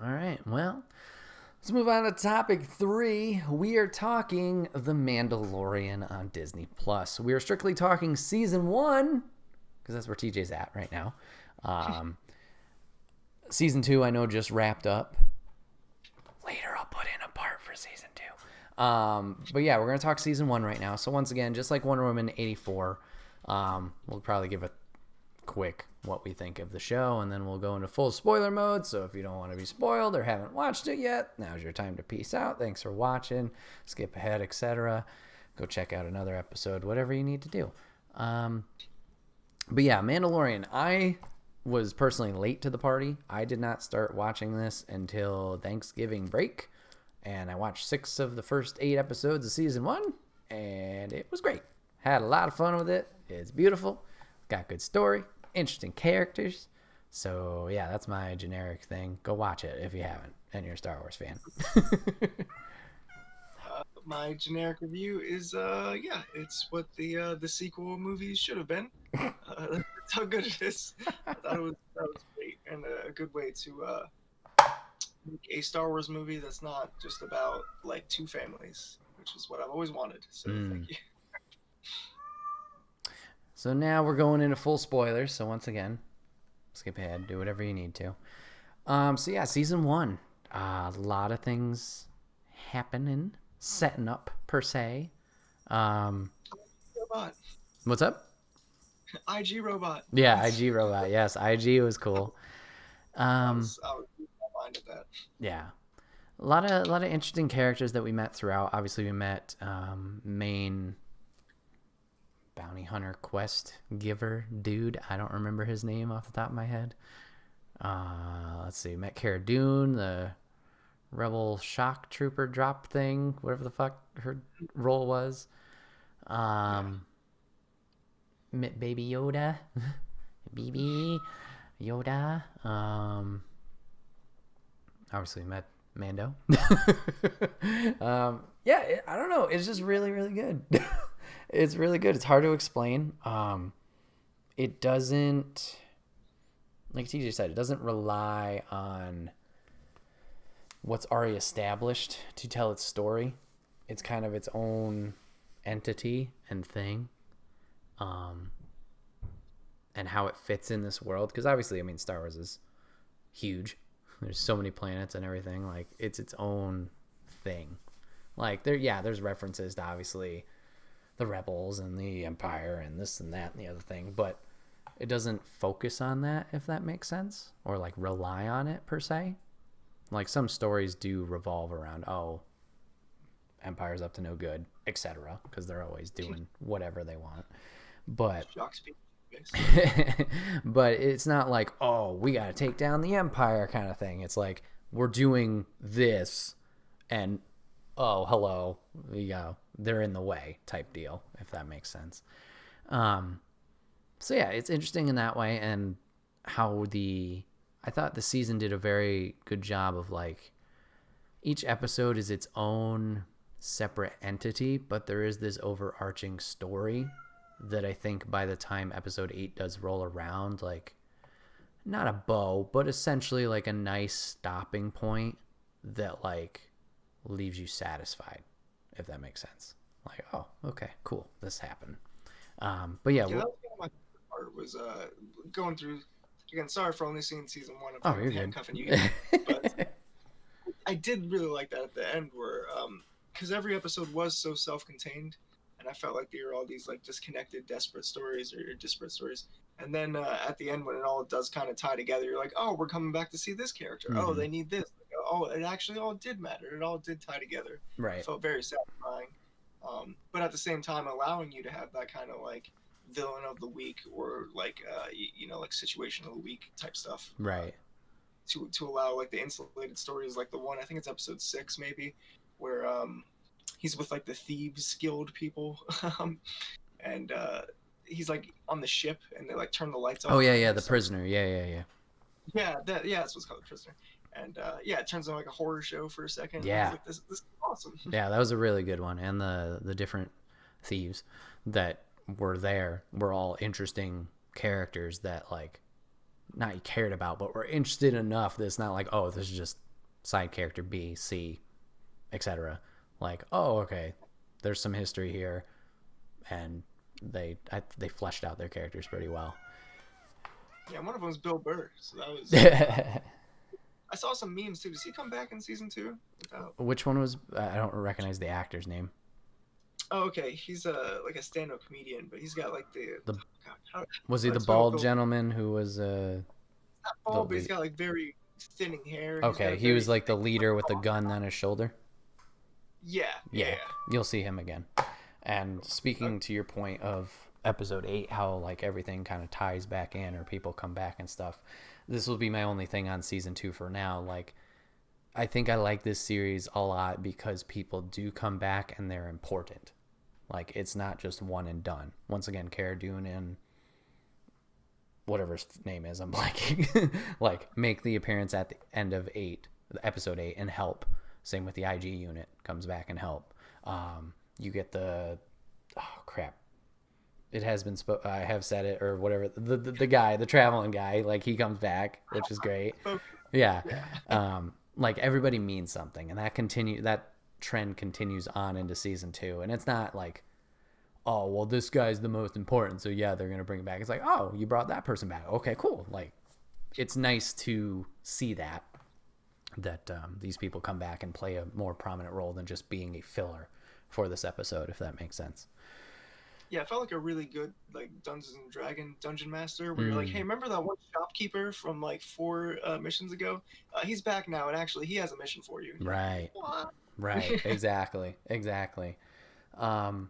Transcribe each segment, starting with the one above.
All right. Well, let's move on to topic 3. We are talking The Mandalorian on Disney Plus. We are strictly talking season 1 because that's where TJ's at right now. Season 2, I know, just wrapped up. Later, I'll put in a part for season 2. But yeah, we're going to talk season 1 right now. So once again, just like Wonder Woman 84, we'll probably give a quick what we think of the show, and then we'll go into full spoiler mode. So if you don't want to be spoiled or haven't watched it yet, now's your time to peace out. Thanks for watching. Skip ahead, etc. Go check out another episode, whatever you need to do. But yeah, Mandalorian. I was personally late to the party. I did not start watching this until Thanksgiving break, and I watched 6 of the first 8 episodes of season 1, and it was great. Had a lot of fun with it. It's beautiful. Got good story. Interesting characters. So yeah, that's my generic thing. Go watch it if you haven't and you're a Star Wars fan. My generic review is it's what the sequel movies should have been. That's how good it is. I thought that was great and a good way to make a Star Wars movie that's not just about like 2 families, which is what I've always wanted. So thank you. So now we're going into full spoilers. So once again, skip ahead, do whatever you need to. So yeah, season 1, a lot of things happening, setting up per se. Robot. What's up? IG robot. Yeah, IG robot. Yes, IG was cool. I was minded that. Yeah, a lot of interesting characters that we met throughout. Obviously, we met main bounty hunter quest giver dude. I don't remember his name off the top of my head. Let's see. Met Cara Dune, the rebel shock trooper drop thing, whatever the fuck her role was. Met Baby Yoda. Baby Yoda. Obviously met Mando. Yeah, I don't know. It's just really, really good. It's really good. It's hard to explain. It doesn't, like TJ said, it doesn't rely on what's already established to tell its story. It's kind of its own entity and thing. And how it fits in this world. Because obviously, I mean, Star Wars is huge. There's so many planets and everything. Like, it's its own thing. Like, there's references to obviously the rebels and the Empire and this and that and the other thing, but it doesn't focus on that, if that makes sense, or like rely on it per se. Like some stories do revolve around, Empire's up to no good, etc., because they're always doing whatever they want. But but it's not like, we got to take down the Empire kind of thing. It's like, we're doing this and hello, they're in the way type deal, if that makes sense. So yeah, it's interesting in that way, and how I thought the season did a very good job of like, each episode is its own separate entity, but there is this overarching story that I think by the time episode 8 does roll around, like, not a bow, but essentially like a nice stopping point that like leaves you satisfied, if that makes sense. Like, okay, cool, this happened. But yeah, that was kind of my part was going through again. Sorry for only seeing season 1 of you're handcuffing you, but I did really like that at the end, where because every episode was so self-contained, and I felt like they were all these like disconnected, desperate stories or disparate stories. And then at the end, when it all does kind of tie together, you're like, we're coming back to see this character. Mm-hmm. They need this. It actually all did matter. It all did tie together. Right. It felt very satisfying. But at the same time, allowing you to have that kind of like villain of the week, or like like situation of the week type stuff. Right. To allow like the insulated stories, like the one, I think it's episode 6 maybe, where he's with like the thieves guild people, and he's like on the ship, and they like turn the lights off. The prisoner. Yeah, that's what's called, the prisoner. And it turns into like a horror show for a second. Yeah, like, this is awesome. Yeah, that was a really good one. And the different thieves that were there were all interesting characters that like, not you cared about, but were interested enough that it's not like, this is just side character B, C, etc. Like, oh, okay, there's some history here, and they fleshed out their characters pretty well. Yeah, one of them was Bill Burr, so that was. I saw some memes too. Does he come back in season 2? Which one was? I don't recognize the actor's name. Oh, okay. He's like a stand-up comedian, but he's got like was he the bald gentleman who was not bald, but he's got like very thinning hair. Okay, he was like the leader with the gun on his shoulder. Yeah. You'll see him again. And speaking to your point of episode 8, how like everything kind of ties back in, or people come back and stuff, this will be my only thing on season 2 for now. Like, I think I like this series a lot because people do come back and they're important. Like, it's not just one and done. Once again, Cara Dune and whatever his name is, I'm blanking, like, make the appearance at the end of episode 8 and help. Same with the IG unit, comes back and help. You get the, oh crap, it has been I have said it, or whatever, the guy, the traveling guy, like, he comes back, which is great. Yeah. Like, everybody means something, and that trend continues on into season 2. And it's not like, oh, well, this guy's the most important, so yeah, they're gonna bring it back. It's like, oh, you brought that person back, okay, cool. Like, it's nice to see that these people come back and play a more prominent role than just being a filler for this episode, if that makes sense. Yeah, it felt like a really good like Dungeons and Dragon dungeon master where you're like, hey, remember that one shopkeeper from like 4 missions ago? He's back now, and actually he has a mission for you. Right. What? Right. Exactly. But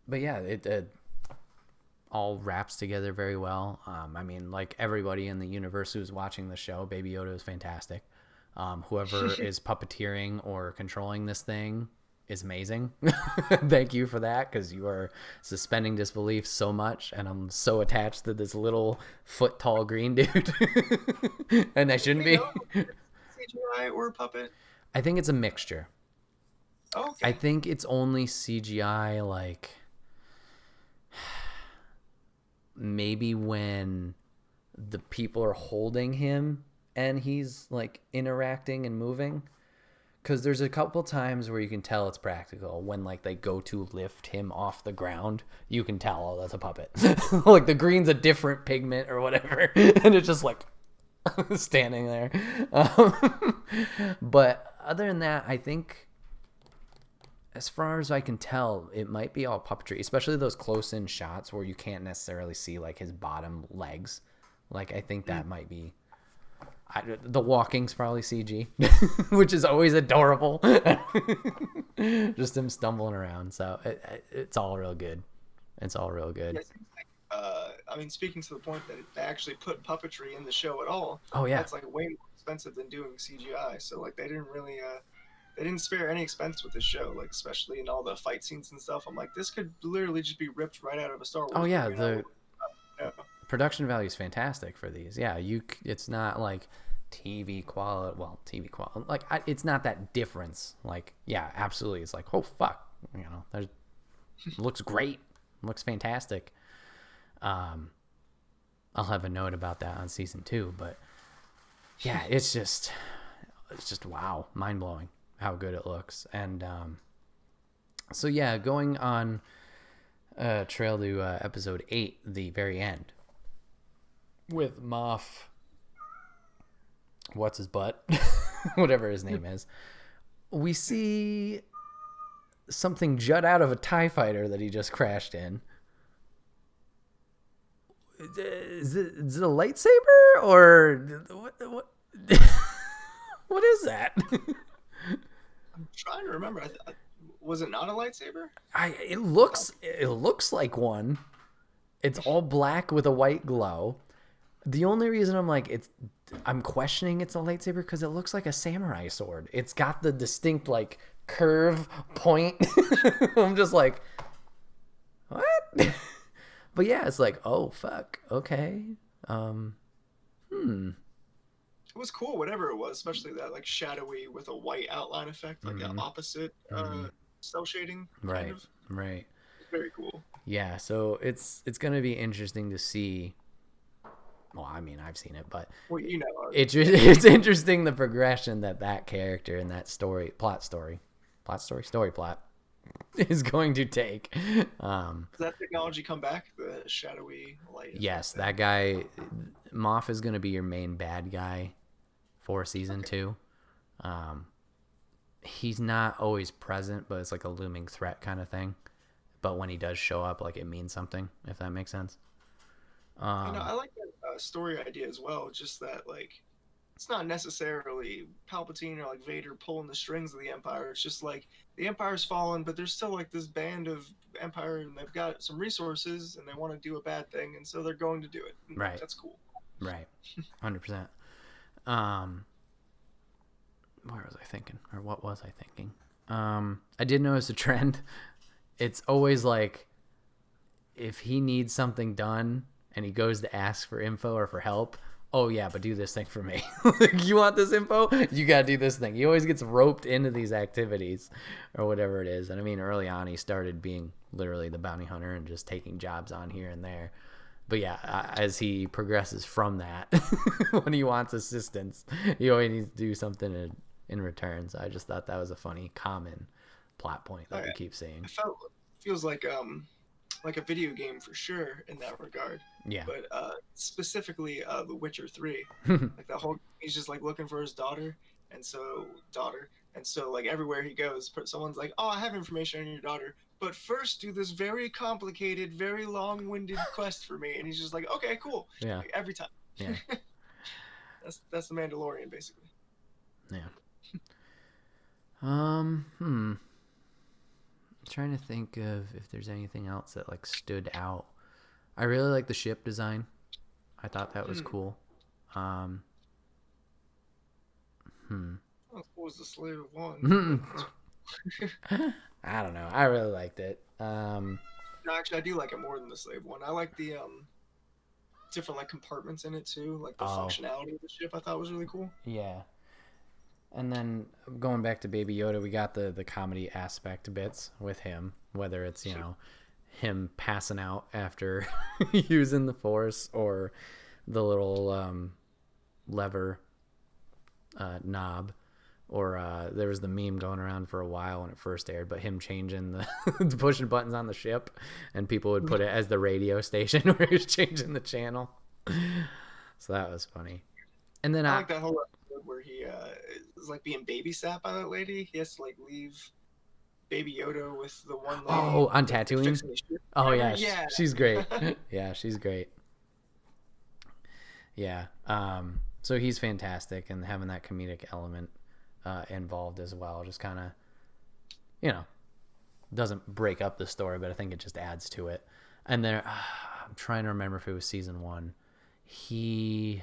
yeah, it all wraps together very well. I mean, like, everybody in the universe who's watching the show, Baby Yoda is fantastic. Whoever is puppeteering or controlling this thing is amazing. Thank you for that, because you are suspending disbelief so much, and I'm so attached to this little foot tall green dude. And I shouldn't be. CGI or puppet? I think it's a mixture. Oh, okay. I think it's only CGI, like, maybe when the people are holding him and he's like interacting and moving, because there's a couple times where you can tell it's practical. When like they go to lift him off the ground, you can tell, oh, that's a puppet. Like, the green's a different pigment or whatever, and it's just like standing there. But other than that, I think, as far as I can tell, it might be all puppetry, especially those close-in shots where you can't necessarily see like his bottom legs. Like, I think that might be. The walking's probably CG, which is always adorable. Just him stumbling around. So it's all real good. It's all real good. I mean, speaking to the point that they actually put puppetry in the show at all. Oh yeah, that's like way more expensive than doing CGI. So like they didn't really they didn't spare any expense with this show, like especially in all the fight scenes and stuff. I'm like, this could literally just be ripped right out of a Star Wars. Oh yeah, the production value is fantastic for these. Yeah, it's not like TV quality. Well, TV quality, like it's not that difference. Like, yeah, absolutely. It's like, oh fuck, there's looks great, looks fantastic. I'll have a note about that on season 2, but yeah, it's just wow, mind blowing how good it looks. And so yeah, going on trail to episode 8, the very end, with Moff, what's his butt, whatever his name is, we see something jut out of a TIE fighter that he just crashed in. Is it a lightsaber, or what? What is that? I'm trying to remember. Was it not a lightsaber? It looks like one. It's all black with a white glow. The only reason I'm questioning it's a lightsaber because it looks like a samurai sword. It's got the distinct like curve point. I'm just like, what? But yeah, it's like, oh fuck, okay. It was cool, whatever it was, especially that like shadowy with a white outline effect, like an opposite cell shading. Right. It's very cool. Yeah, so it's gonna be interesting to see well, I mean, I've seen it, but Well, you know, it's interesting the progression that character in that story plot is going to take. Does that technology come back? The shadowy light. Yes, that guy, Moff is going to be your main bad guy for season 2. He's not always present, but it's like a looming threat kind of thing. But when he does show up, like, it means something, if that makes sense. I like that story idea as well. Just that, like, it's not necessarily Palpatine or like Vader pulling the strings of the Empire. It's just like the Empire's fallen, but there's still like this band of Empire, and they've got some resources, and they want to do a bad thing, and so they're going to do it. And right. That's cool. Right. 100%. Where was I thinking? Or what was I thinking? I did notice a trend. It's always like, if he needs something done and he goes to ask for info or for help, oh yeah, but do this thing for me. You want this info? You gotta do this thing. He always gets roped into these activities or whatever it is. And I mean, early on, he started being literally the bounty hunter and just taking jobs on here and there. But yeah, as he progresses from that, when he wants assistance, he always needs to do something in return. So I just thought that was a funny, common plot point that we keep seeing. Feels like a video game for sure in that regard. Yeah. But specifically The Witcher 3. Like the whole, he's just like looking for his daughter, and so like everywhere he goes, someone's like, "Oh, I have information on your daughter, but first do this very complicated, very long-winded quest for me." And he's just like, "Okay, cool." Yeah. Like, every time. Yeah. That's the Mandalorian basically. Yeah. I'm trying to think of if there's anything else that like stood out. I really like the ship design. I thought that was cool. How cool was the Slave of One? I don't know. I really liked it. No, actually, I do like it more than the Slave One. I like the different like compartments in it too. Like the functionality of the ship, I thought was really cool. Yeah. And then going back to Baby Yoda, we got the comedy aspect bits with him, whether it's, you know, him passing out after using the Force, or the little lever knob, or there was the meme going around for a while when it first aired, but him changing the pushing buttons on the ship, and people would put it as the radio station where he was changing the channel. So that was funny. And then I like that whole episode where he is like being babysat by that lady. He has to like leave Baby Yoda with the one lady. Oh, on Tatooine? Oh yeah, yeah. She's great. Yeah, she's great. Yeah. So he's fantastic, and having that comedic element involved as well, just kind of, you know, doesn't break up the story, but I think it just adds to it. And then I'm trying to remember if it was season 1. He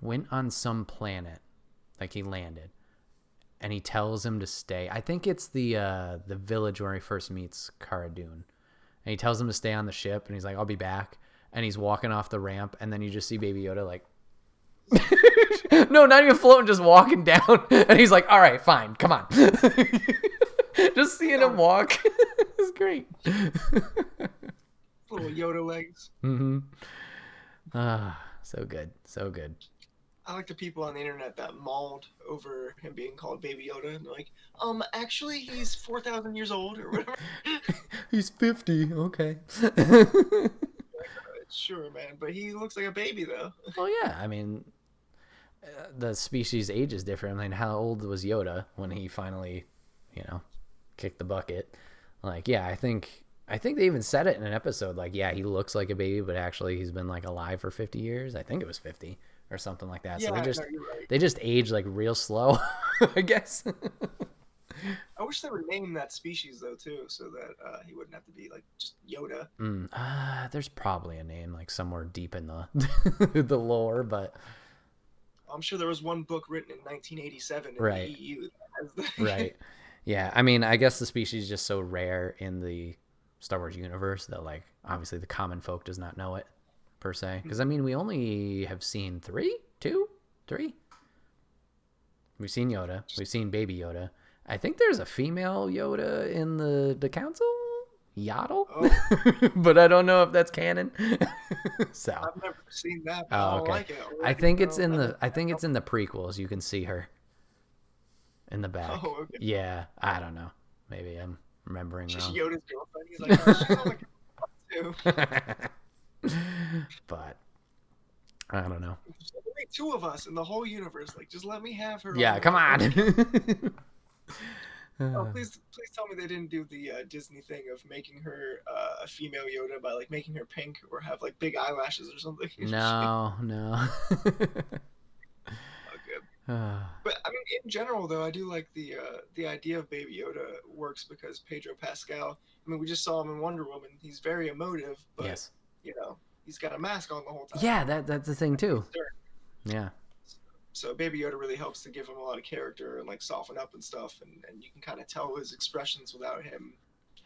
went on some planet, like he landed, and he tells him to stay. I think it's the village where he first meets Cara Dune, and he tells him to stay on the ship, and he's like, "I'll be back." And he's walking off the ramp, and then you just see Baby Yoda like, no, not even floating, just walking down, and he's like, "All right, fine, come on." Just seeing him walk is great. Little Yoda legs. So good, so good. I like the people on the internet that mauled over him being called Baby Yoda, and they're like, actually he's 4,000 years old or whatever. He's 50, okay. Sure, man, but he looks like a baby though. Well, yeah, I mean, the species age is different. I mean, how old was Yoda when he finally, you know, kicked the bucket? Like, yeah, I think they even said it in an episode, like, yeah, he looks like a baby, but actually he's been like alive for 50 years. I think it was 50 or something like that. Yeah, so you're right. they just age like real slow, I guess. I wish they would name that species though too, so that he wouldn't have to be like just Yoda. There's probably a name like somewhere deep in the the lore, but I'm sure there was one book written in 1987 in right. the EU. Right. Yeah, I mean, I guess the species is just so rare in the Star Wars universe that, like, obviously the common folk does not know it per se. Because I mean, we only have seen 3. We've seen Yoda. We've seen Baby Yoda. I think there's a female Yoda in the council, Yaddle, Oh, but I don't know if that's canon. So, I've never seen that, but I oh, don't okay. like it I already. think it's So in that the makes I think it's in the prequels. You can see her in the back. oh, okay. Yeah, I don't know. Maybe I'm remembering She's wrong. Yoda's girlfriend. He's like, oh, she's on the too. But I don't know. There's only two of us in the whole universe. Like, just let me have her Yeah, come on. Oh, please tell me they didn't do the Disney thing of making her a female Yoda by like making her pink or have like big eyelashes or something. No, no. Oh, good. But I mean, in general, though, I do like the idea of Baby Yoda works because Pedro Pascal. I mean, we just saw him in Wonder Woman. He's very emotive, but Yes. you know, he's got a mask on the whole time. Yeah, that's the thing too. Yeah. So Baby Yoda really helps to give him a lot of character and like soften up and stuff, and you can kind of tell his expressions without him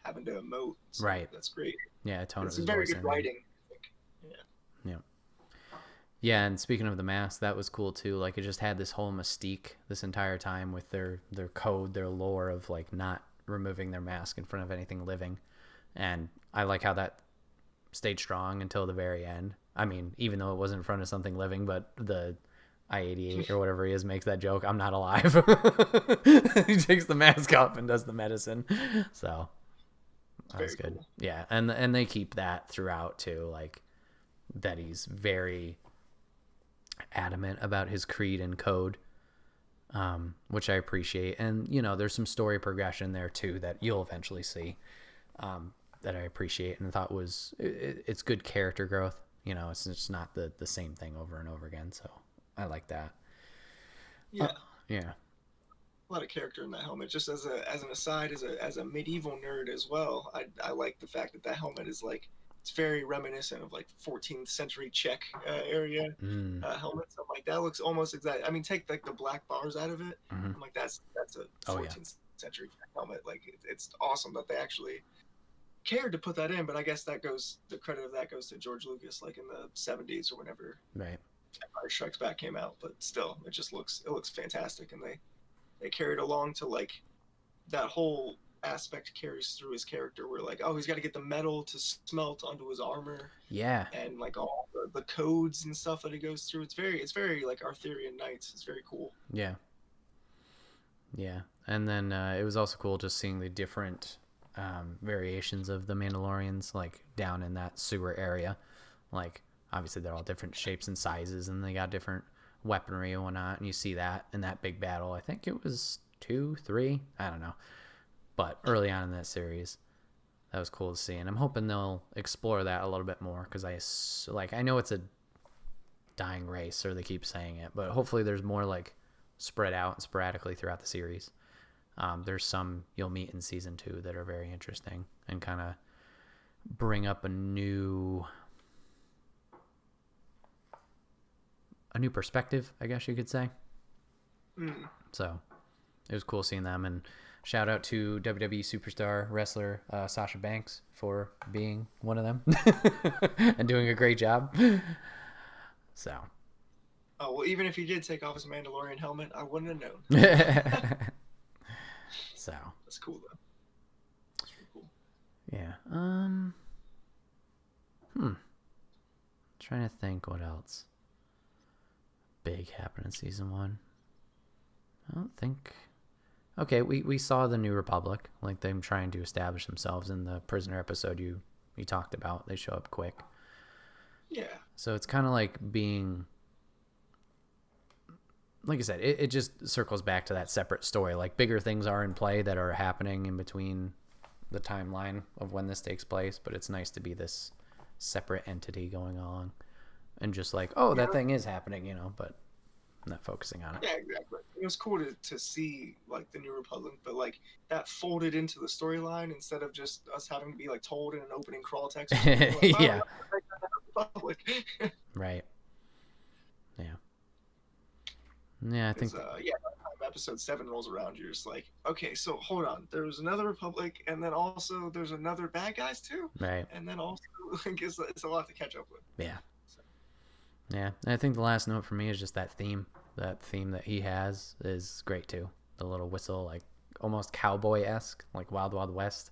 having to emote. So Right. that's great. Yeah, tone of It's his very voice good writing. I think. Yeah. Yeah, and speaking of the mask, that was cool too. Like it just had this whole mystique this entire time with their code, their lore of like not removing their mask in front of anything living. And I like how that stayed strong until the very end. I mean, even though it wasn't in front of something living, but the I-88 or whatever he is makes that joke, I'm not alive. He takes the mask off and does the medicine. So that's good. Cool. Yeah, and they keep that throughout too, like that he's very adamant about his creed and code, which I appreciate. And you know, there's some story progression there too that you'll eventually see, that I appreciate and thought was it's good character growth. You know, it's just not the same thing over and over again. So I like that. Yeah. Yeah. A lot of character in that helmet. Just as an aside, as a medieval nerd as well, I like the fact that that helmet is like it's very reminiscent of like 14th century Czech area helmet. So I'm like that looks almost exact. I mean, take like the black bars out of it. Mm-hmm. I'm like that's a 14th century Czech helmet. Like it's awesome that they actually cared to put that in. But I guess the credit of that goes to George Lucas, like in the 70s or whenever Right. Empire Strikes Back came out. But still, it looks fantastic, and they carried along to like that whole aspect carries through his character where like, oh, he's got to get the metal to smelt onto his armor. Yeah. And like all the codes and stuff that he goes through. It's very like Arthurian Knights. It's very cool. Yeah. Yeah. And then it was also cool just seeing the different variations of the Mandalorians like down in that sewer area. Like obviously they're all different shapes and sizes and they got different weaponry and whatnot, and you see that in that big battle. I think it was 2, 3, I don't know, but early on in that series, that was cool to see, and I'm hoping they'll explore that a little bit more because I know it's a dying race, or they keep saying it, but hopefully there's more like spread out and sporadically throughout the series. There's some you'll meet in season 2 that are very interesting and kind of bring up a new perspective, I guess you could say. So it was cool seeing them, and shout out to WWE superstar wrestler Sasha Banks for being one of them and doing a great job. So oh well, even if he did take off his Mandalorian helmet, I wouldn't have known. So that's cool though. That's pretty cool. Yeah. Trying to think what else big happened in season 1. I don't think. Okay, we saw the New Republic, like them trying to establish themselves in the prisoner episode you talked about. They show up quick. Yeah. So it's kind of like being, like I said, it just circles back to that separate story. Like bigger things are in play that are happening in between the timeline of when this takes place, but it's nice to be this separate entity going on and just like, oh, that thing is happening, you know, but not focusing on it. Yeah, exactly. It was cool to see like the New Republic, but like that folded into the storyline instead of just us having to be like told in an opening crawl text. Like, oh, Yeah. Republic. Right. Yeah. Yeah, I think. Yeah, by the time episode 7 rolls around, you're just like, okay, so hold on. There's another Republic, and then also there's another bad guys too. Right. And then also, like, it's a lot to catch up with. Yeah. So. Yeah, and I think the last note for me is just that theme. That theme that he has is great too. The little whistle, like almost cowboy-esque, like Wild Wild West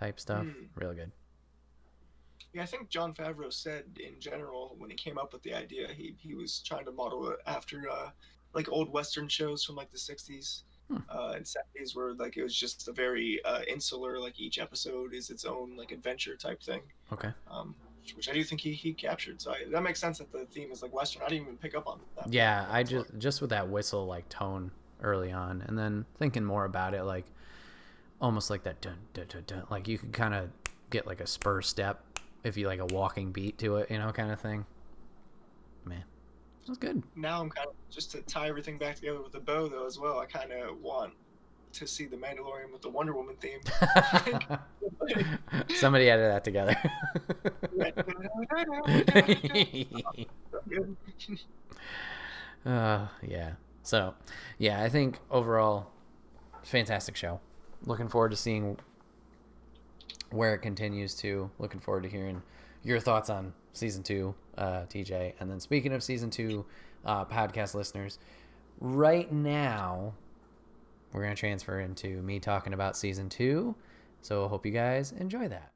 type stuff. Mm. Real good. Yeah, I think John Favreau said in general when he came up with the idea, he was trying to model it after like old Western shows from like the '60s Hmm. and '70s, where like it was just a very insular, like each episode is its own like adventure type thing. Okay. Which I do think he captured. So that makes sense that the theme is like Western. I didn't even pick up on that. Yeah, I just with that whistle like tone early on, and then thinking more about it, like almost like that dun dun dun dun. Like you could kind of get like a spur step if you like a walking beat to it, kind of thing. Man, that's good. Now I'm kind of just to tie everything back together with the bow though as well. I kind of want to see the Mandalorian with the Wonder Woman theme. Somebody added that together. Yeah. So, yeah, I think overall, fantastic show. Looking forward to seeing where it continues to. Looking forward to hearing your thoughts on season 2, TJ. And then speaking of season 2, podcast listeners, right now we're going to transfer into me talking about season 2. So I hope you guys enjoy that.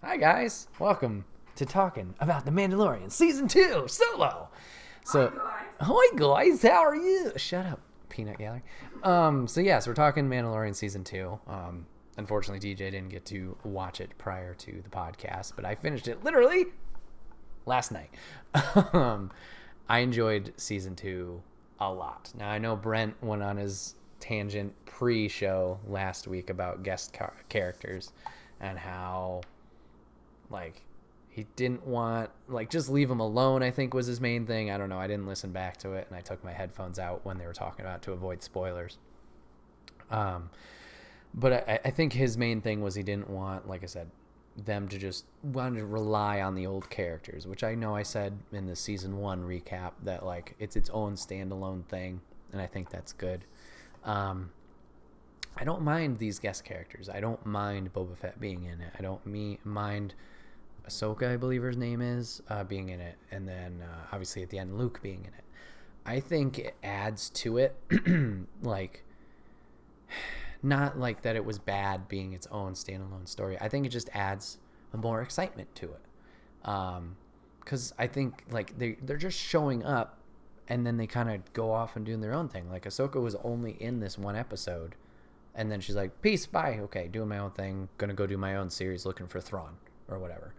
Hi, guys. Welcome to talking about The Mandalorian season 2 solo. So, hi guys, how are you? Shut up, peanut gallery. So yes, we're talking Mandalorian season 2. Unfortunately, DJ didn't get to watch it prior to the podcast, but I finished it literally last night. I enjoyed season 2 a lot. Now I know Brent went on his tangent pre-show last week about guest characters and how like he didn't want just leave him alone, I think was his main thing. I don't know, I didn't listen back to it, and I took my headphones out when they were talking about it to avoid spoilers. But I think his main thing was he didn't want, like I said, them to just want to rely on the old characters, which I know I said in the season 1 recap that like it's its own standalone thing, and I think that's good. I don't mind these guest characters. I don't mind Boba Fett being in it. I don't mind Ahsoka, I believe her name is, being in it. And then, obviously, at the end, Luke being in it. I think it adds to it, like, not like that it was bad being its own standalone story. I think it just adds more excitement to it. Because I think, like, they're just showing up, and then they kind of go off and doing their own thing. Like, Ahsoka was only in this one episode, and then she's like, peace, bye, okay, doing my own thing, gonna go do my own series looking for Thrawn, or whatever.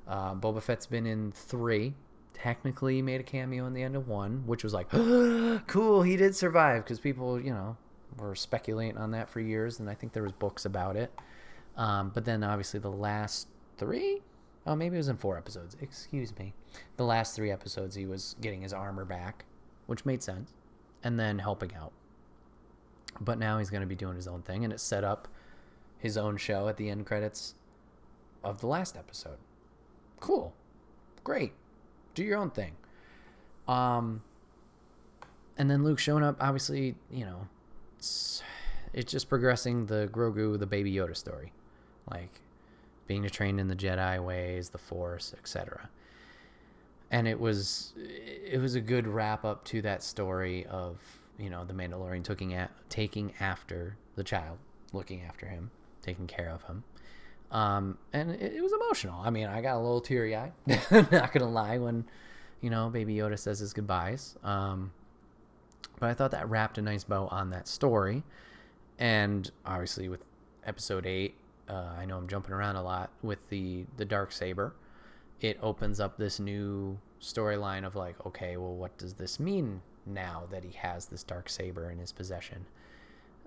Boba Fett's been in 3, technically made a cameo in the end of 1, which was like, cool, he did survive, because people, were speculating on that for years, and I think there was books about it. But then, obviously, the last 3? Oh, maybe it was in 4 episodes. Excuse me. The last 3 episodes, he was getting his armor back, which made sense, and then helping out. But now he's going to be doing his own thing, and it set up his own show at the end credits of the last episode. Cool. Great. Do your own thing. And then Luke showing up, obviously, it's just progressing the Grogu, the Baby Yoda story. Like, being trained in the Jedi ways, the Force, etc. And it was a good wrap up to that story of, the Mandalorian taking after the child, looking after him, taking care of him. And it was emotional. I mean, I got a little teary-eyed, not gonna lie, when, Baby Yoda says his goodbyes. But I thought that wrapped a nice bow on that story. And obviously with episode 8, I know I'm jumping around a lot with the Darksaber. It opens up this new storyline of like, okay, well, what does this mean now that he has this Darksaber in his possession?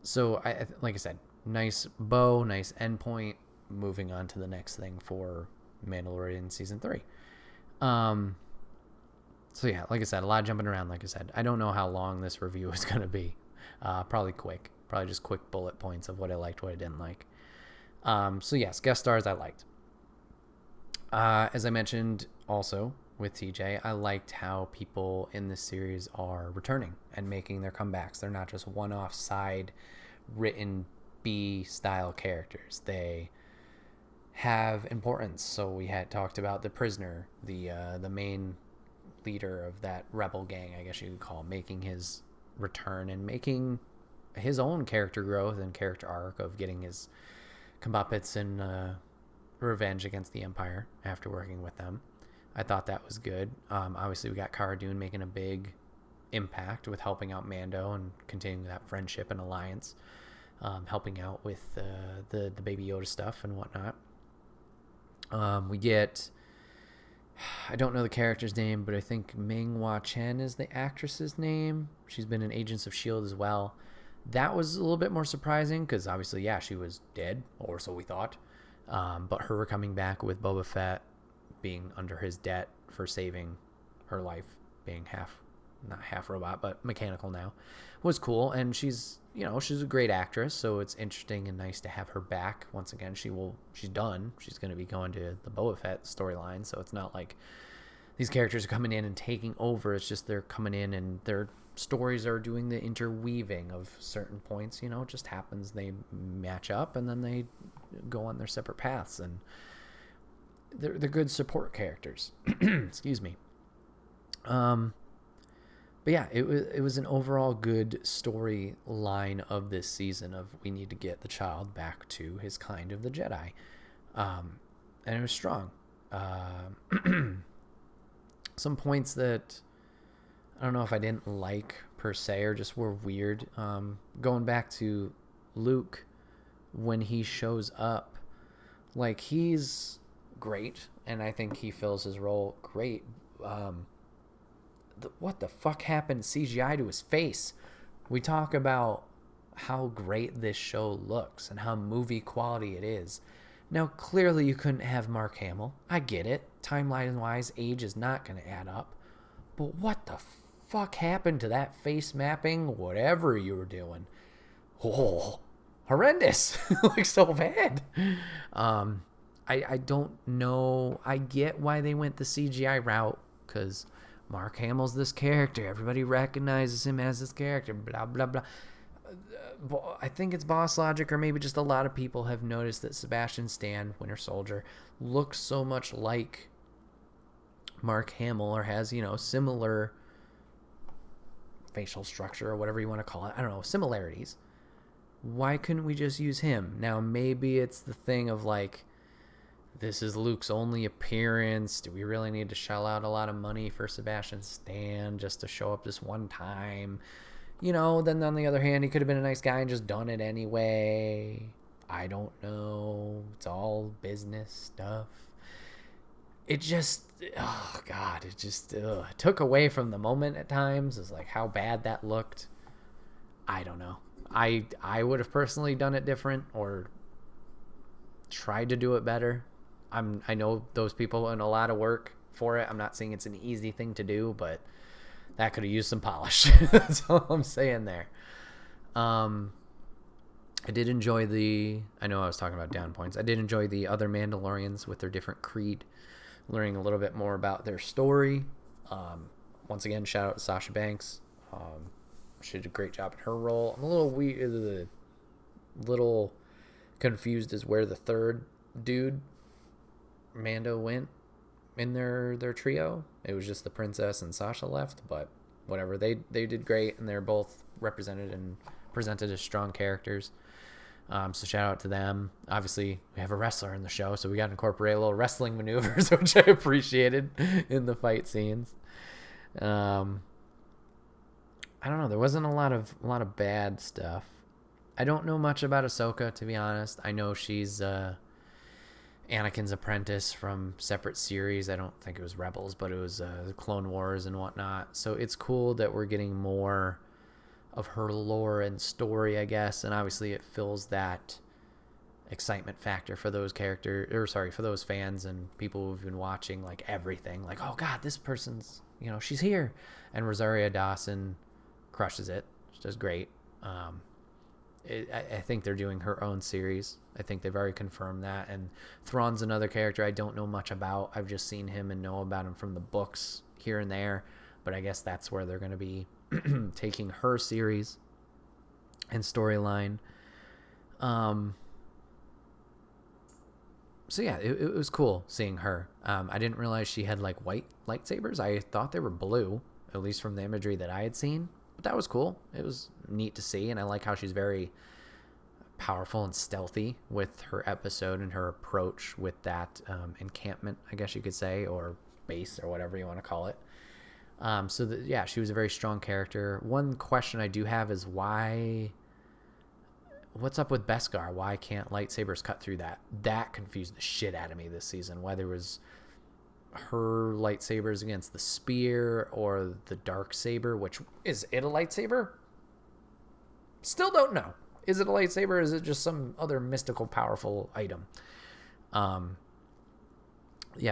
So, like I said, nice bow, nice endpoint, moving on to the next thing for Mandalorian Season 3. So yeah, like I said, a lot of jumping around, like I said. I don't know how long this review is going to be. Probably quick. Probably just quick bullet points of what I liked, what I didn't like. So yes, guest stars I liked. As I mentioned also with TJ, I liked how people in this series are returning and making their comebacks. They're not just one-off side written B-style characters. They have importance. So we had talked about the prisoner, the main leader of that rebel gang, I guess you could call, making his return and making his own character growth and character arc of getting his comeuppance and revenge against the Empire after working with them. I thought that was good. Obviously, we got Cara Dune making a big impact with helping out Mando and continuing that friendship and alliance, helping out with the Baby Yoda stuff and whatnot. We get, I don't know the character's name, but I think Ming-Hua Chen is the actress's name. She's been in Agents of S.H.I.E.L.D. as well. That was a little bit more surprising because obviously, yeah, she was dead, or so we thought. But her coming back with Boba Fett being under his debt for saving her life, being not half robot, but mechanical now, was cool. And she's a great actress, so it's interesting and nice to have her back once again. She's done. She's going to be going to the Boba Fett storyline, so it's not like these characters are coming in and taking over. It's just they're coming in and their stories are doing the interweaving of certain points. It just happens. They match up and then they go on their separate paths, and they're good support characters. Excuse me. But yeah, it was an overall good storyline of this season of we need to get the child back to his kind of the Jedi. And it was strong. Some points that I don't know if I didn't like per se or just were weird. Going back to Luke, when he shows up, like, he's great, and I think he fills his role great. What the fuck happened CGI to his face? We talk about how great this show looks and how movie quality it is. Now, clearly you couldn't have Mark Hamill. I get it. Timeline-wise, age is not going to add up. But what the fuck happened to that face mapping, whatever you were doing? Oh, horrendous. Like, so bad. I don't know. I get why they went the CGI route, because Mark Hamill's this character. Everybody recognizes him as this character, blah, blah, blah. I think it's boss logic, or maybe just a lot of people have noticed that Sebastian Stan, Winter Soldier, looks so much like Mark Hamill, or has, similar facial structure, or whatever you want to call it. I don't know, similarities. Why couldn't we just use him? Now, maybe it's the thing of, like, this is Luke's only appearance. Do we really need to shell out a lot of money for Sebastian Stan just to show up this one time? Then on the other hand, he could have been a nice guy and just done it anyway. I don't know. It's all business stuff. It just, oh God, it just took away from the moment at times. It's like how bad that looked. I don't know. I would have personally done it different or tried to do it better. I know those people put in a lot of work for it. I'm not saying it's an easy thing to do, but that could have used some polish. That's all I'm saying there. I did enjoy I know I was talking about down points. I did enjoy the other Mandalorians with their different creed, learning a little bit more about their story. Once again, shout out to Sasha Banks. She did a great job in her role. I'm a little confused as where the third dude, Mando, went in their trio. It was just the princess and Sasha left, but whatever. They did great, and they're both represented and presented as strong characters. So shout out to them. Obviously, we have a wrestler in the show, so we got to incorporate a little wrestling maneuvers, which I appreciated in the fight scenes. I don't know. There wasn't a lot of bad stuff. I don't know much about Ahsoka, to be honest. I know she's Anakin's apprentice from separate series. I don't think it was Rebels, but it was the Clone Wars and whatnot. So it's cool that we're getting more of her lore and story, I guess. And obviously it fills that excitement factor for those for those fans and people who've been watching like everything. Like, oh God, this person's, she's here. And Rosario Dawson crushes it. She does great. I think they're doing her own series. I think they've already confirmed that. And Thrawn's another character I don't know much about. I've just seen him and know about him from the books here and there. But I guess that's where they're going to be taking her series and storyline. So yeah, it was cool seeing her. I didn't realize she had like white lightsabers. I thought they were blue, at least from the imagery that I had seen. But that was cool. It was neat to see, and I like how she's very powerful and stealthy with her episode and her approach with that encampment, I guess you could say, or base, or whatever you want to call it. She was a very strong character. One question I do have is what's up with Beskar? Why can't lightsabers cut through that? That confused the shit out of me this season. Whether it was her lightsabers against the spear or the dark saber, which is it a lightsaber? Still don't know. Is it a lightsaber or is it just some other mystical powerful item?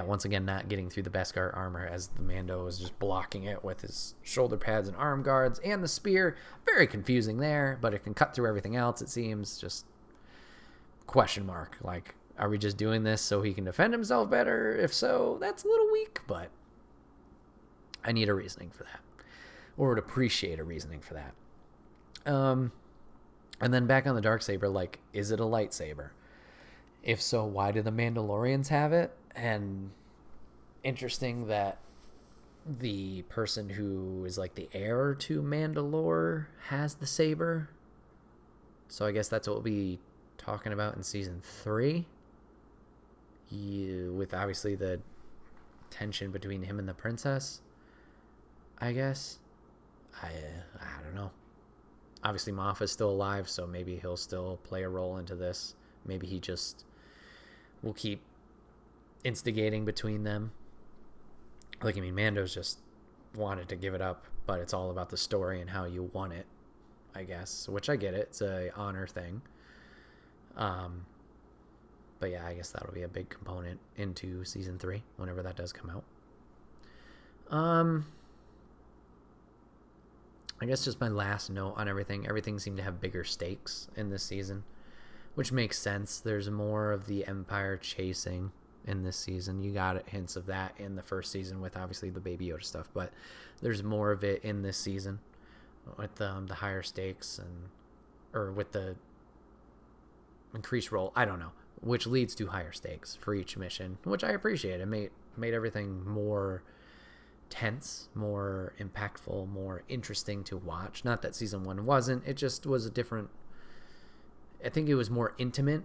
Once again, not getting through the Beskar armor as the Mando is just blocking it with his shoulder pads and arm guards and the spear. Very confusing there, but it can cut through everything else, it seems. Just question mark. Like, are we just doing this so he can defend himself better? If so, that's a little weak, but I need a reasoning for that. Or would appreciate a reasoning for that. And then back on the darksaber, like, is it a lightsaber? If so, why do the Mandalorians have it? And interesting that the person who is like the heir to Mandalore has the saber. So I guess that's what we'll be talking about in season 3. With obviously the tension between him and the princess, I guess. I don't know. Obviously Moff is still alive, so maybe he'll still play a role into this. Maybe he just will keep instigating between them. Like, I mean, Mando's just wanted to give it up, but it's all about the story and how you want it, I guess. Which I get it. It's a honor thing. But yeah, I guess that'll be a big component into season 3, whenever that does come out. I guess just my last note on everything. Everything seemed to have bigger stakes in this season, which makes sense. There's more of the Empire chasing in this season. You got hints of that in the first season with obviously the Baby Yoda stuff, but there's more of it in this season with the higher stakes or with the increased role. I don't know, which leads to higher stakes for each mission, which I appreciate. It made everything more tense, more impactful, more interesting to watch. Not that season 1 wasn't. It just was a different. I think it was more intimate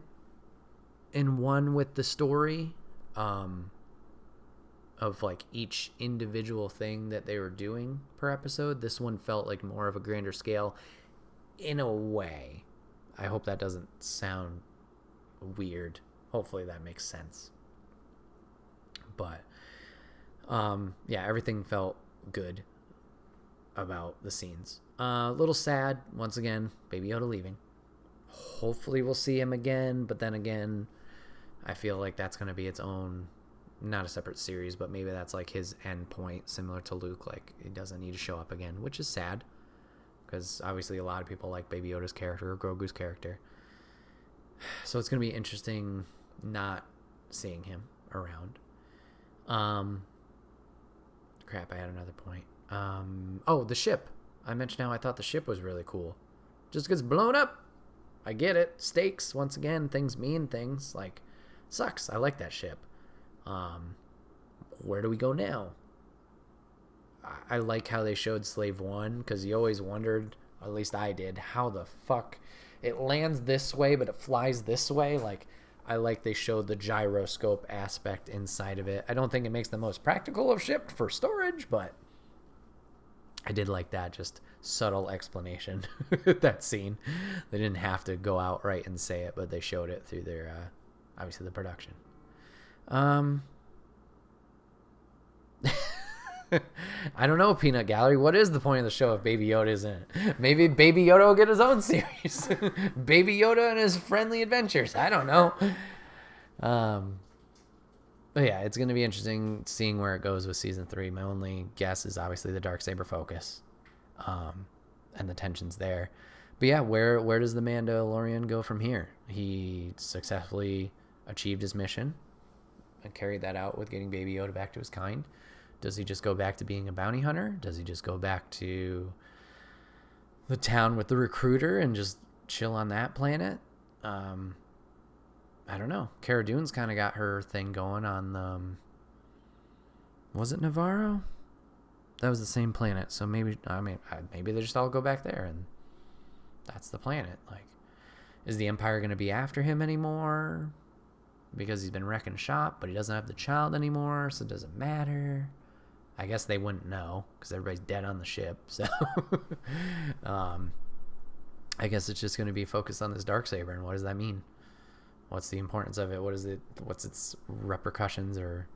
in one with the story. Of like each individual thing that they were doing per episode. This one felt like more of a grander scale in a way. I hope that doesn't sound weird. Hopefully that makes sense. But everything felt good about the scenes. A little sad, once again, Baby Yoda leaving. Hopefully we'll see him again, but then again, I feel like that's going to be its own, not a separate series, but maybe that's like his end point, similar to Luke. Like, he doesn't need to show up again, which is sad, because obviously a lot of people like Baby Yoda's character or Grogu's character. So it's going to be interesting not seeing him around. Crap, I had another point. The ship. I mentioned how I thought the ship was really cool. Just gets blown up. I get it. Stakes, once again, things mean things. Like, sucks. I like that ship. Where do we go now? I like how they showed Slave 1, because you always wondered, or at least I did, how the fuck it lands this way, but it flies this way. Like, I like they showed the gyroscope aspect inside of it. I don't think it makes the most practical of ship for storage, but I did like that just subtle explanation. That scene. They didn't have to go outright and say it, but they showed it through their, obviously, the production. I don't know, Peanut Gallery. What is the point of the show if Baby Yoda isn't it? Maybe Baby Yoda will get his own series. Baby Yoda and his friendly adventures. I don't know. But yeah, it's going to be interesting seeing where it goes with season 3. My only guess is obviously the Darksaber focus, and the tensions there. But yeah, where does the Mandalorian go from here? He successfully achieved his mission and carried that out with getting Baby Yoda back to his kind. Does he just go back to being a bounty hunter? Does he just go back to the town with the recruiter and just chill on that planet? I don't know. Cara Dune's kind of got her thing going on the... Was it Navarro? That was the same planet. So maybe they just all go back there and that's the planet. Like, Is the Empire going to be after him anymore? Because he's been wrecking shop, but he doesn't have the child anymore, so it doesn't matter. I guess they wouldn't know because everybody's dead on the ship. So I guess it's just going to be focused on this Darksaber. And what does that mean? What's the importance of it? What's its repercussions or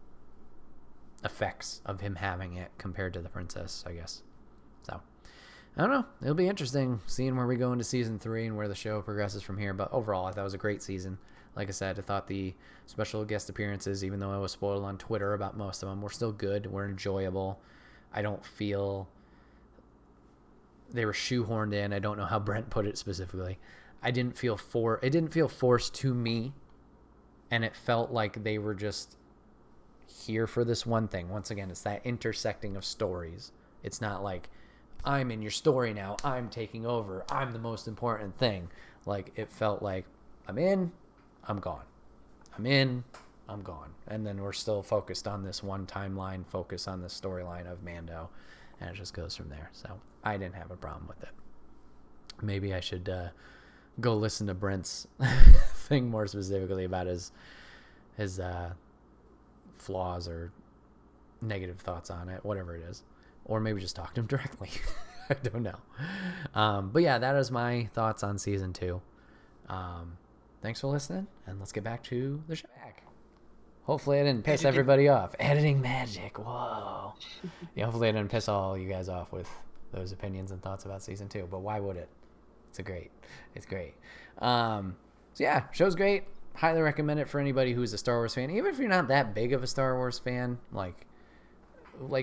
effects of him having it compared to the princess, I guess. So I don't know. It'll be interesting seeing where we go into season 3 and where the show progresses from here. But overall, I thought it was a great season. Like I said, I thought the special guest appearances, even though I was spoiled on Twitter about most of them, were still good. Were enjoyable. I don't feel they were shoehorned in. I don't know how Brent put it specifically. It didn't feel forced to me, and it felt like they were just here for this one thing. Once again, it's that intersecting of stories. It's not like I'm in your story now, I'm taking over, I'm the most important thing. Like, it felt like I'm in, I'm gone. I'm in, I'm gone. And then we're still focused on this one timeline, focus on this storyline of Mando, and it just goes from there. So I didn't have a problem with it. Maybe I should go listen to Brent's thing more specifically about his flaws or negative thoughts on it, whatever it is. Or maybe just talk to him directly. I don't know. But yeah, that is my thoughts on season 2. Thanks for listening, and let's get back to the show. Hopefully I didn't piss everybody off. Editing magic. Whoa. Yeah, hopefully I didn't piss all you guys off with those opinions and thoughts about season 2. But why would it? It's great. So yeah, show's great. Highly recommend it for anybody who's a Star Wars fan. Even if you're not that big of a Star Wars fan, like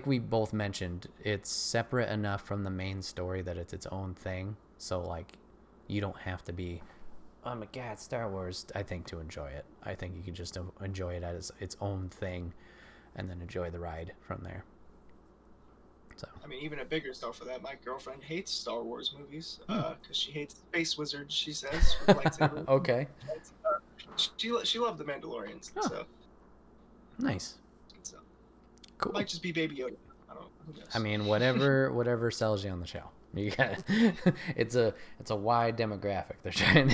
we both mentioned, it's separate enough from the main story that it's its own thing. So like, you don't have to be, oh my God, Star Wars, I think, to enjoy it. I think you can just enjoy it as its own thing and then enjoy the ride from there. So I mean, even a bigger stuff for that, my girlfriend hates Star Wars movies because she hates space wizards, she says, with lightsabers. Okay. She loved the Mandalorians. Oh. So nice. So cool. Might just be Baby Yoda. I don't know. Who knows? I mean, whatever sells you on the show. You got it's a wide demographic they're trying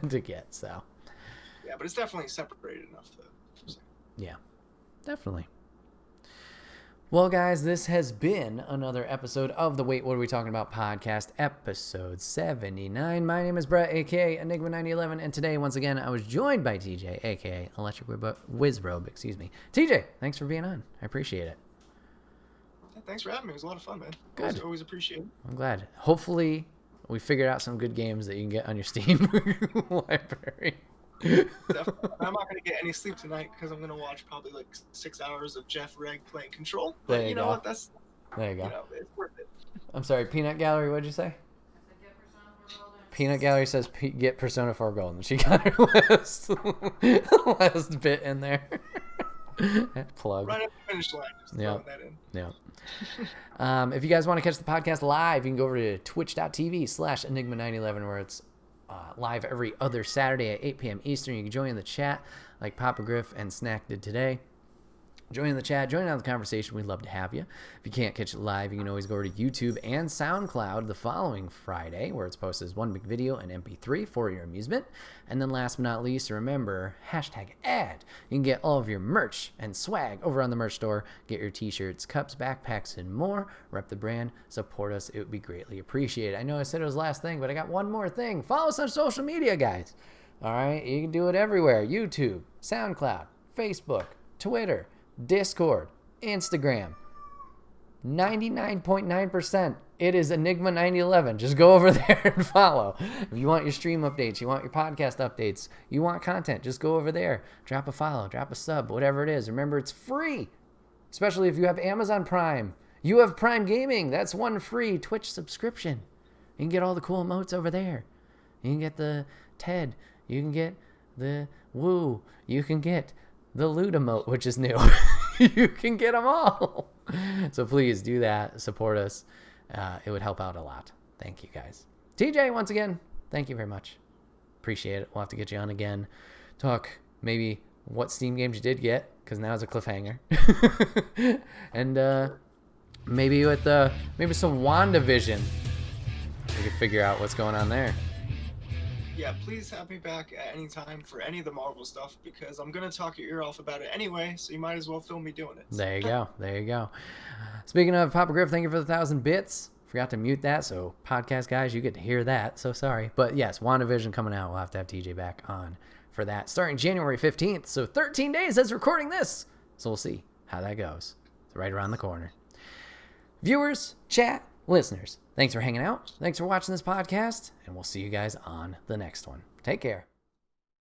to get. So yeah, but it's definitely separated enough to. Yeah, definitely. Well, guys, this has been another episode of the Wait, What Are We Talking About podcast, episode 79. My name is Brett, a.k.a. Enigma9011, and today, once again, I was joined by TJ, a.k.a. Electric Wizrobe, TJ, thanks for being on. I appreciate it. Yeah, thanks for having me. It was a lot of fun, man. Good. Always appreciate it. I'm glad. Hopefully, we figured out some good games that you can get on your Steam library. Definitely. I'm not going to get any sleep tonight because I'm going to watch probably like 6 hours of Jeff Reg playing Control. But there you know go. What? There you go. It's worth it. I'm sorry, Peanut Gallery, what'd you say? Peanut Gallery says get Persona 4 Golden. She got her last bit in there. Plug. Right at the finish line. Just throwing that in. Yeah. If you guys want to catch the podcast live, you can go over to twitch.tv/Enigma911 where it's live every other Saturday at 8 p.m. Eastern. You can join the chat like Papa Griff and Snack did today. Join the chat, join on the conversation. We'd love to have you. If you can't catch it live, you can always go to YouTube and SoundCloud the following Friday, where it's posted as one big video and MP3 for your amusement. And then last but not least, remember, #ad. You can get all of your merch and swag over on the merch store. Get your t-shirts, cups, backpacks, and more. Rep the brand. Support us. It would be greatly appreciated. I know I said it was last thing, but I got one more thing. Follow us on social media, guys. All right? You can do it everywhere. YouTube, SoundCloud, Facebook, Twitter, Discord, Instagram. 99.9% it is Enigma9011. Just go over there and follow. If you want your stream updates, you want your podcast updates, you want content, just go over there. Drop a follow, drop a sub, whatever it is. Remember, it's free. Especially if you have Amazon Prime. You have Prime Gaming. That's one free Twitch subscription. You can get all the cool emotes over there. You can get the Ted. You can get the Woo. You can get the Loot emote, which is new. You can get them all. So please do that. Support us. It would help out a lot. Thank you, guys. TJ, once again, thank you very much. Appreciate it. We'll have to get you on again. Talk maybe what Steam games you did get, because now it's a cliffhanger. And maybe with maybe some WandaVision, we could figure out what's going on there. yeah, please have me back at any time for any of the Marvel stuff because I'm gonna talk your ear off about it anyway. So you might as well film me doing it. There you go. There you go. Speaking of Papa Griff, thank you for the 1,000 bits. Forgot to mute that, so podcast guys, you get to hear that. So sorry. But yes, WandaVision coming out. We'll have to have TJ back on for that. Starting January 15th, so 13 days as recording this. So we'll see how that goes. It's right around the corner. Viewers, chat, listeners, thanks for hanging out. Thanks for watching this podcast, and we'll see you guys on the next one. Take care.